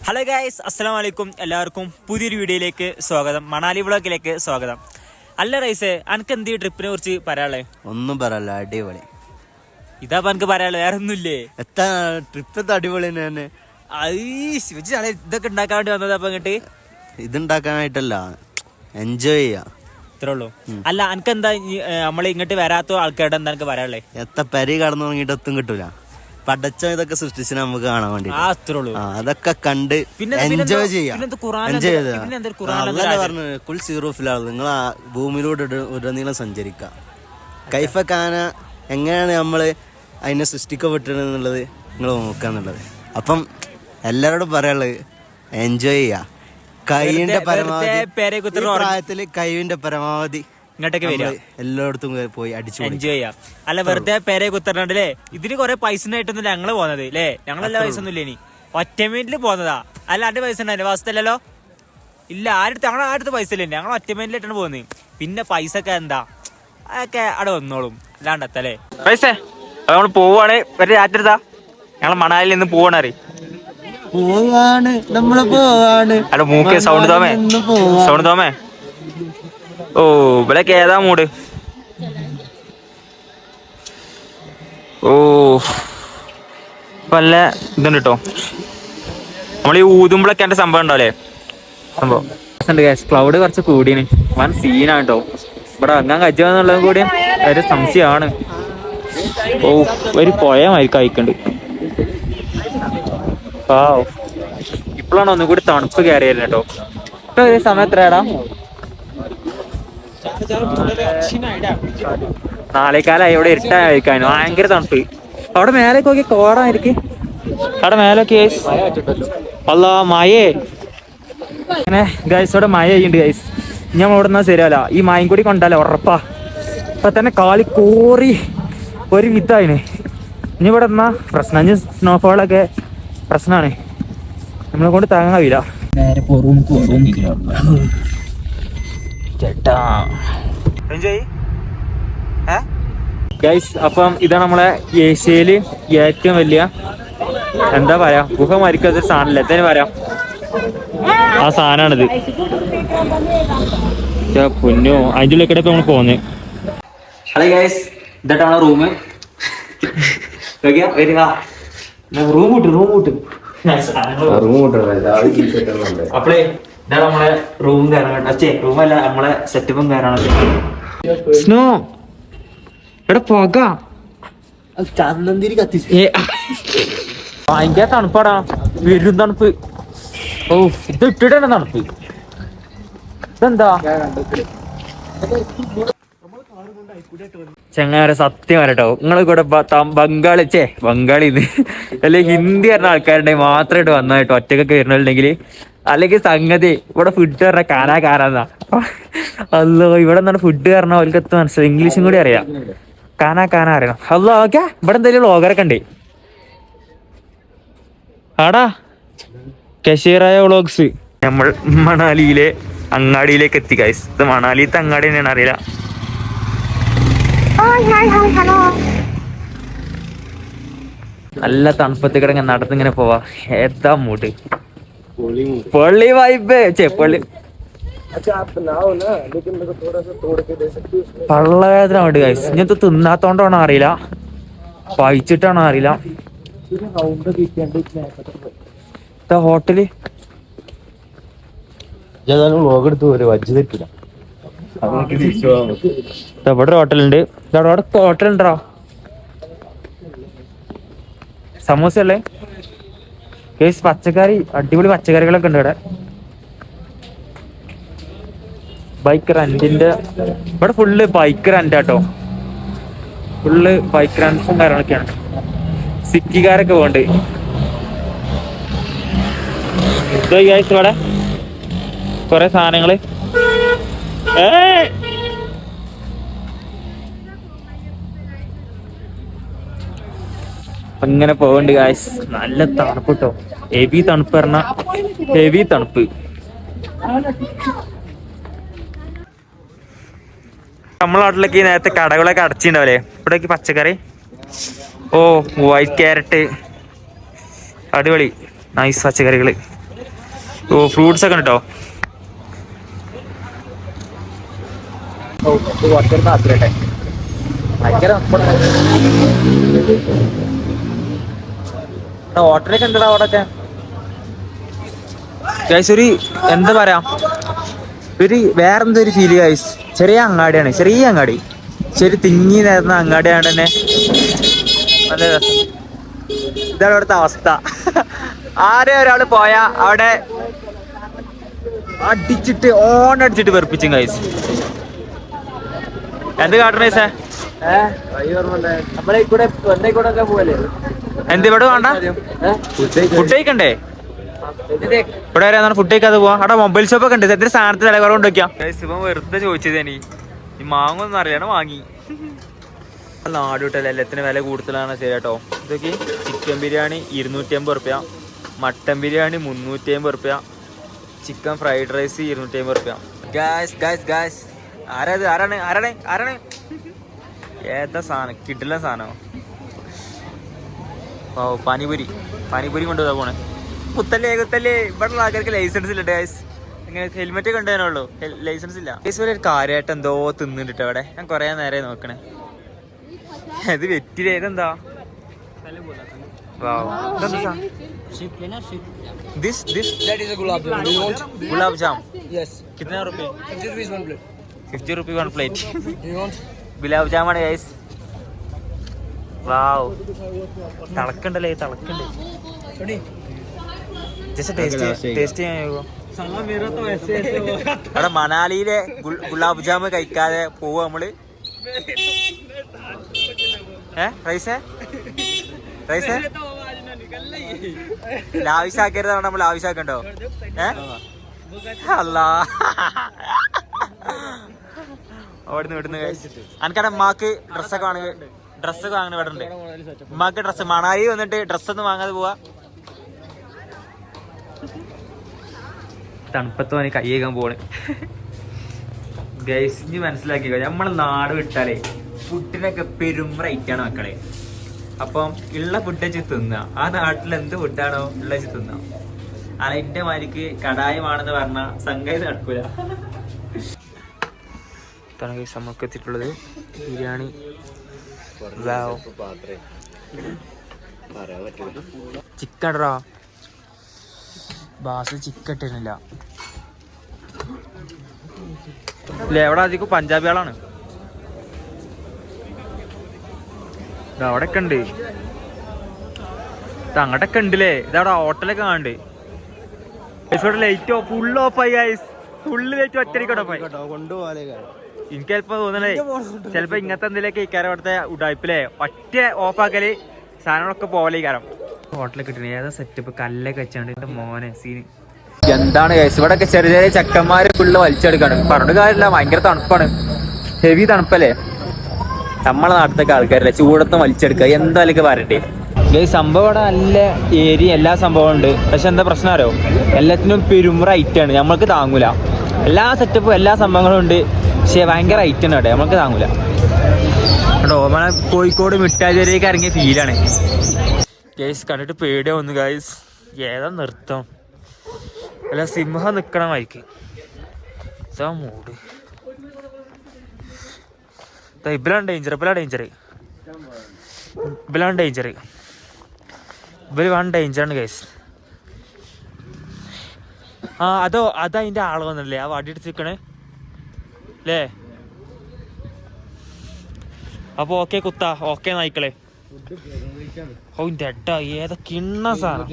Hello guys, അസ്സലാമു അലൈക്കും. എല്ലാവർക്കും പുതിയൊരു വീഡിയോയിലേക്ക് സ്വാഗതം. മണാലി വ്ളോഗിലേക്ക് സ്വാഗതം. അല്ല റൈസേ, അനക്ക് എന്ത് ട്രിപ്പിനെ കുറിച്ച് പറയാളേ? ഒന്നും പറയല്ല, അടിപൊളി. ഇതാ എനിക്ക് പറയാളെ, വേറെ ഒന്നുമില്ലേ? എത്ര ട്രിപ്പ് അടിപൊളി തന്നെ. ഇതൊക്കെ ഉണ്ടാക്കാൻ വേണ്ടി വന്നത്. അപ്പൊ ഇങ്ങോട്ട് ഇതുണ്ടാക്കാനായിട്ടല്ല, എൻജോയ് ചെയ്യാ, ഇത്രേ ഉള്ളൂ. അല്ല, അനക്ക് എന്താ നമ്മള് ഇങ്ങോട്ട് വരാത്ത ആൾക്കാരുടെ എന്താ എനിക്ക് പറയാളേ? എത്ര പെരി കടന്നു തുടങ്ങിയിട്ട് ഒത്തും കിട്ടൂല. പടച്ച ഇതൊക്കെ സൃഷ്ടിച്ച് നമുക്ക് കാണാൻ വേണ്ടി അതൊക്കെ കണ്ട് എൻജോയ് ചെയ്യാം. എൻജോയ് ചെയ്താ പറഞ്ഞു കുൽ സീറൂഫിലാണ് നിങ്ങൾ ആ ഭൂമിയിലൂടെ ഉടനീളം സഞ്ചരിക്കുക. കൈഫക്കാന എങ്ങനെയാണ് നമ്മള് അതിനെ സൃഷ്ടിക്കപ്പെട്ടിരുന്നുള്ളത് നിങ്ങൾ നോക്കാന്നുള്ളത്. അപ്പം എല്ലാരോടും പറയാനുള്ളത് എൻജോയ് ചെയ്യാ. കഴിവിന്റെ പരമാവധി പ്രായത്തില് കഴിവിന്റെ പരമാവധി ഇങ്ങോട്ടൊക്കെ വരിക, എല്ലായിടത്തും പോയി അടിച്ചു എൻജോയ് ചെയ്യാം. അല്ല, വെറുതെ പേരെ കുത്തറണ്ടല്ലേ. ഇതിന് കുറെ പൈസ ആയിട്ടൊന്നും ഞങ്ങള് പോകുന്നത് അല്ലേ? ഞങ്ങളെല്ലാ പൈസ ഒന്നും ഇല്ലേ? ഇനി ഒറ്റമേന്റിൽ പോകുന്നതാ. അല്ല, അന്റെ പൈസ ഉണ്ടായിരുന്നു വാസ്തല്ലോ? ഇല്ല, ഞങ്ങളടുത്ത് പൈസ ഇല്ലേ? ഞങ്ങൾ ഒറ്റമേന്റിലായിട്ടാണ് പോകുന്നത്. പിന്നെ പൈസ ഒക്കെ എന്താ, അതൊക്കെ അവിടെ വന്നോളും. അല്ലാണ്ടത്തല്ലേ പൈസ. നമ്മൾ പോവാണ്, ഒരു രാത്രിതാ ഞങ്ങൾ മണാലിയിൽ നിന്ന് പോവാണ്. അല്ല, മൂക്ക് സൗണ്ട് തോമേ. ഓ, ഇവിടെയൊക്കെ ഏതാ മൂട്? ഓ, വല്ല ഇതുണ്ട് കേട്ടോ. നമ്മൾ ഈ ഊതുമ്പോഴൊക്കെ എന്റെ സംഭവം ഉണ്ടാവല്ലേ, സംഭവം ക്ലൗഡ് കുറച്ച് കൂടിയാണ്. വൻ സീനാണ് കേട്ടോ. ഇവിടെ അങ്ങാൻ കജ്ജാന്നുള്ളതും കൂടി ഒരു സംശയമാണ്. ഓ, ഒരു പോയമായി കഴിക്കണ്ട്. ആ, ഇപ്പോഴാണ് ഒന്നും കൂടി തണുപ്പ് കയറിയായിരുന്നു കേട്ടോ. ഇപ്പൊ ഒരു സമയം എത്രയാടാ? 4:15. ഇവിടെ ഇരുട്ടായിരിക്കാനും ഭയങ്കര തണുപ്പ്. അവിടെ മേലേക്ക് നോക്കി കോടായിരിക്കും. അവിടെ മേലൊക്കെ അല്ല മഴേ. അങ്ങനെ ഗൈസ്, ഇവിടെ മഴ ചെയ്യുന്നുണ്ട് ഗൈസ്. ഞാൻ ഇവിടെ നിന്നാ ശരിയല്ല, ഈ മയം കൂടി കൊണ്ടാലേ ഉറപ്പാ. ഇപ്പൊ തന്നെ കാളി കോറി ഒരു വിധായിന്. ഇനി ഇവിടെ നിന്നാ പ്രശ്നം. ഇനി സ്നോഫോളൊക്കെ പ്രശ്നമാണ്, നമ്മളെ കൊണ്ട് താങ്ങാൻ കഴിയില്ല. നേരെ ചേട്ടാ എൻജോയ്. ഗൈസ്, അപ്പം ഇതാണ് നമ്മളെ ഏഷ്യയില് ഏറ്റവും വലിയ എന്താ പറയാ ഗുഹ മരിക്കാത്ത സാധനമല്ല, എന്തേലും പറയാം, ആ സാധനമാണിത്. പൊന്നോ, അതിൻ്റെ ഉള്ളിൽ കൂടെ നമ്മൾ പോകുന്നത്. ഹലോ ഗൈസ്, ഇതായിട്ട് നമ്മളെ റൂം. അപ്പളേ ഇതാണ് നമ്മളെ റൂം കയറാൻ. റൂമല്ല, നമ്മളെ സെറ്റപ്പും കയറാണ്. സ്നോ ഇവിടെ പോക ചന്ദന്തിരി കത്തിച്ച് ഭയങ്കര തണുപ്പാടാ, വരും തണുപ്പ്. ഓ, ഇത് ഇട്ടിട്ട് തന്നെ തണുപ്പ്. ഇതെന്താ ചെങ്ങാരെ, സത്യം വരട്ടോ. നിങ്ങളെ കൂടെ ബംഗാളിന്ന് അല്ലെ ഹിന്ദി പറഞ്ഞ ആൾക്കാരുണ്ടെങ്കിൽ മാത്രമായിട്ട് വന്നായിട്ട് ഒറ്റക്കൊക്കെ വരുന്നുണ്ടെങ്കിൽ, അല്ലെങ്കിൽ സംഗതി ഇവിടെ ഫുഡ് പറഞ്ഞ കാനാന്നാ. അല്ലോ, ഇവിടെ എന്താണ് ഫുഡ് പറഞ്ഞാൽ അവർക്ക് മനസ്സിലായി, ഇംഗ്ലീഷും കൂടി അറിയാം. കാന അറിയണം. അല്ലോ, ഓക്കെ. ഇവിടെ എന്തെങ്കിലും വ്ളോഗറൊക്കെ ഉണ്ട് ആടാ, കഷീറായ വ്ളോഗ്സ്. നമ്മൾ മണാലിയിലെ അങ്ങാടിയിലേക്ക് എത്തി ഗൈസ്. ഇത് മണാലിത്തെ അങ്ങാടി തന്നെയാണ്, അറിയില്ല. നല്ല തണുപ്പത്ത് കിടങ്ങ നടന്നിങ്ങനെ പോവാ. ഏതാ മൂട്, പൊള്ളി വൈബ്. പള്ളി പള്ളവേദന ഉണ്ട് ഗൈസ്. ഇങ്ങനത്തെ തിന്നാത്തോണ്ടാണോ അറിയില്ല, പഴിച്ചിട്ടാണോ അറിയില്ല. ഹോട്ടല് ഇവിടെ ഹോട്ടലുണ്ട്. അവിടെ ഹോട്ടലുണ്ടോ? സമൂസ അല്ലേ ഗൈസ്? പച്ചക്കറി, അടിപൊളി പച്ചക്കറികളൊക്കെ ഉണ്ട് ഇവിടെ. ബൈക്ക് റെന്റിന്റെ ഇവിടെ ഫുള്ള് ബൈക്ക് റെന്റാട്ടോ. ഫുള്ള് ബൈക്ക് റെന്റ്സും കാര്യങ്ങളൊക്കെയാണ്. സിറ്റിക്കാരൊക്കെ പോകണ്ട്. ഇവിടെ കൊറേ സാധനങ്ങള് അങ്ങനെ പോകണ്ട് ഗായ്സ്. നല്ല തണുപ്പ് കേട്ടോ, ഹെവി തണുപ്പ് പറഞ്ഞ ഹെവി തണുപ്പ്. നമ്മളെ നാട്ടിലൊക്കെ നേരത്തെ കടകളൊക്കെ അടച്ചിട്ടുണ്ടാവില്ലേ? ഇവിടേക്ക് പച്ചക്കറി. ഓ, വൈറ്റ് ക്യാരറ്റ്, അടിപൊളി നൈസ് പച്ചക്കറികള്. ഓ ഫ്രൂട്ട്സ് ഒക്കെ ഉണ്ടോ? ഹോട്ടലൊക്കെ ഉണ്ടോ അവിടൊക്കെ? ഒരു എന്താ പറയാ, ഒരു വേറെന്തോ ഒരു ഫീല് ഗൈസ്. ചെറിയ അങ്ങാടിയാണ്, ചെറിയ അങ്ങാടി, ശരി തിങ്ങി നേരുന്ന അങ്ങാടിയാണ് തന്നെ. നല്ല രസം. ഇതാണ് ഇവിടുത്തെ അവസ്ഥ. ആരെ ഒരാള് പോയാ അവിടെ അടിച്ചിട്ട് ഓണടിച്ചിട്ട് വെറുപ്പിച്ചും ഗൈസ്. എന്ത് കാട്ടണേ സാർ? എന്ത് ഇവിടെ വേണ്ട ഫുഡ് കഴിക്കണ്ടേ? ഇവിടെ വരെ ഫുഡ് കഴിക്കാതെ പോവാ. അവിടെ മൊബൈൽ ഷോപ്പ് ഒക്കെ ഉണ്ട്. എത്ര സാധനത്തിന് വില കുറവുണ്ട് നോക്കിയാ. ഇപ്പം വെറുതെ ചോദിച്ചതേനി, ഈ മാങ്ങൊന്നും അറിയണം വാങ്ങി. നാട് വിട്ടല്ലേ എല്ലാത്തിനും വില കൂടുതലാണ്. ശരി കേട്ടോ. ഇതൊക്കെ ചിക്കൻ ബിരിയാണി 250 റുപ്യ, മട്ടൻ ബിരിയാണി 350 റുപ്യ, ചിക്കൻ ഫ്രൈഡ് റൈസ് 250 റുപ്യ. ഗായ്സ് ഗായ്സ് ഗായ്സ്, ആരാത്? ആരാണ് ആരാണ് ആരാണ്? ഏതാ സാധനം? കിട്ടില്ല സാധനമോ? ഓ പാനിപൂരി, പാനിപൂരി കൊണ്ടുപോകാൻ പോണേ. കുത്തല്ലേ കുത്തല്ലേ. ഇവിടെ ആൾക്കാർക്ക് ലൈസൻസ് ഇല്ല ഗായ്സ്. ഇങ്ങനെ ഹെൽമെറ്റ് ഒക്കെ ഉണ്ടേനുള്ളൂ, ലൈസൻസ് ഇല്ല. ഒരു കാര്യമായിട്ട് എന്തോ തിന്നിട്ട് അവിടെ ഞാൻ കുറെ നേരം നോക്കണേ. ഇത് വെറ്റിലേ? ഇതെന്താ? ഗുലാബ് ജാം. കിतना रुपये? 50 रुपये 1 प्लेट. ഗുലാബ് ജാമാണ് ഗൈസ്. വാവ്, തിളക്കണ്ടല്ലേ, തിളക്കണ്ട്. ടേസ്റ്റ് അവിടെ മണാലിയിലെ ഗുലാബ് ജാം കഴിക്കാതെ പോവാ നമ്മള്. റൈസേ റൈസേ ലാവിശാക്കരുതാണ് നമ്മൾ. ആവശ്യമാക്കണ്ടോ? അല്ല അവിടുന്ന് വിടുന്ന് എനിക്കടെ ഉമ്മാക്ക് ഡ്രസ്സൊക്കെ വാങ്ങി, ഡ്രസ്സൊക്കെ വാങ്ങണ ഇവിടെ ഉണ്ട്. ഉമ്മാക്ക് ഡ്രസ്സ് മണാലി വന്നിട്ട് ഡ്രസ്സൊന്നും വാങ്ങാതെ പോവാ. തണുപ്പത്ത് പോയി കൈ കഴുകാൻ പോണ് ഗൈസ്. ഇനി മനസ്സിലാക്കിക്കോ, നമ്മളെ നാട് വിട്ടാലേ ഫുഡിനൊക്കെ പെരും റേറ്റാണ് മക്കളെ. അപ്പം ഉള്ള ഫുഡ് വെച്ച് തിന്നുക. ആ നാട്ടിൽ എന്ത് ഫുഡാണോ ഉള്ള വെച്ച് തിന്നുക. അതിന്റെ മാതിരിക്ക് കടായമാണെന്ന് പറഞ്ഞ സംഗതി നടക്കൂല. ഇതാണ് ഗൈസ് നമുക്ക് എത്തിയിട്ടുള്ളത്. ബിരിയാണി ചിക്കൻ ഇടറാ. ബാസ് ചിക്കൻ ഇട്ടിരുന്നില്ല. എവിടെ അധികം പഞ്ചാബികളാണ്. അവിടെയൊക്കെ ഉണ്ട്, അങ്ങോട്ടൊക്കെ ഉണ്ടല്ലേ. ഇതവിടെ ഹോട്ടലൊക്കെ കാണുന്നുണ്ട്. ലൈറ്റ് ഫുൾ ഓഫ് ആയി ഗൈസ്. ഫുള്ള് ലൈറ്റ് ഒറ്റടിക്കോട്ട് പോയി. എനിക്ക് ചിലപ്പോ തോന്നണേ ചിലപ്പോ ഇങ്ങനത്തെ എന്തെങ്കിലുമൊക്കെ ഇക്കാരം അവിടുത്തെ ഉടായ്പിലെ ഒറ്റ ഓഫാക്കല് സാധനങ്ങളൊക്കെ പോലെ ഇക്കാരം. ഹോട്ടലൊക്കെ കിട്ടണേ ഏതാ സെറ്റപ്പ്, കല്ലൊക്കെ വെച്ചാണ്ട് മോനെ സീന്. എന്താണ് ഗൈസ്, ഇവിടെയൊക്കെ ചെറിയ ചെറിയ ചെക്കന്മാര് ഫുള്ള് വലിച്ചെടുക്കാണ്. പറഞ്ഞിട്ട് കാര്യമില്ല, ഭയങ്കര തണുപ്പാണ്, ഹെവി തണുപ്പല്ലേ. നമ്മളെ നാട്ടിലൊക്കെ ആൾക്കാരല്ലേ ചൂടത്തും വലിച്ചെടുക്കുക. എന്തായാലും പറയട്ടെ ഗൈസ്. സംഭവം ഇവിടെ നല്ല ഏരിയ, എല്ലാ സംഭവം ഉണ്ട്. പക്ഷെ എന്താ പ്രശ്നം അറിയോ, എല്ലാത്തിനും പെരും റൈറ്റാണ്. നമ്മൾക്ക് താങ്ങൂല. എല്ലാ സെറ്റപ്പും എല്ലാ സംഭവങ്ങളും ഉണ്ട്, പക്ഷെ ഭയങ്കര റൈറ്റാണ് അവിടെ, നമ്മൾക്ക് താങ്ങൂല കേട്ടോ. നമ്മളെ കോഴിക്കോട് മിഠായിക്ക് ഇറങ്ങിയ ഫീലാണ് ഗൈസ്. കണ്ടിട്ട് പേടിയാവുന്നു ഗൈസ്. ഏതാ നൃത്തം അല്ല സിംഹം നിക്കണ വഴിക്ക്. ഇതാ മൂട്. ഇബലാണ് ഡേഞ്ചർ, ഇബലാണ് ഡേഞ്ചർ, ഇബലാണ് ഡേഞ്ചർ. ഇവര് വൺ ഡേഞ്ചറാണ് ഗൈസ്. ആ അതോ അതതിൻ്റെ ആള് വന്നല്ലേ ആ വടി എടുത്ത് നിൽക്കണേ അല്ലേ. അപ്പോൾ ഓക്കെ കുത്താ, ഓക്കെ നായിക്കളെ. ഓ ഡെഡാ ഏതാ കിണ്ണ സാധനം.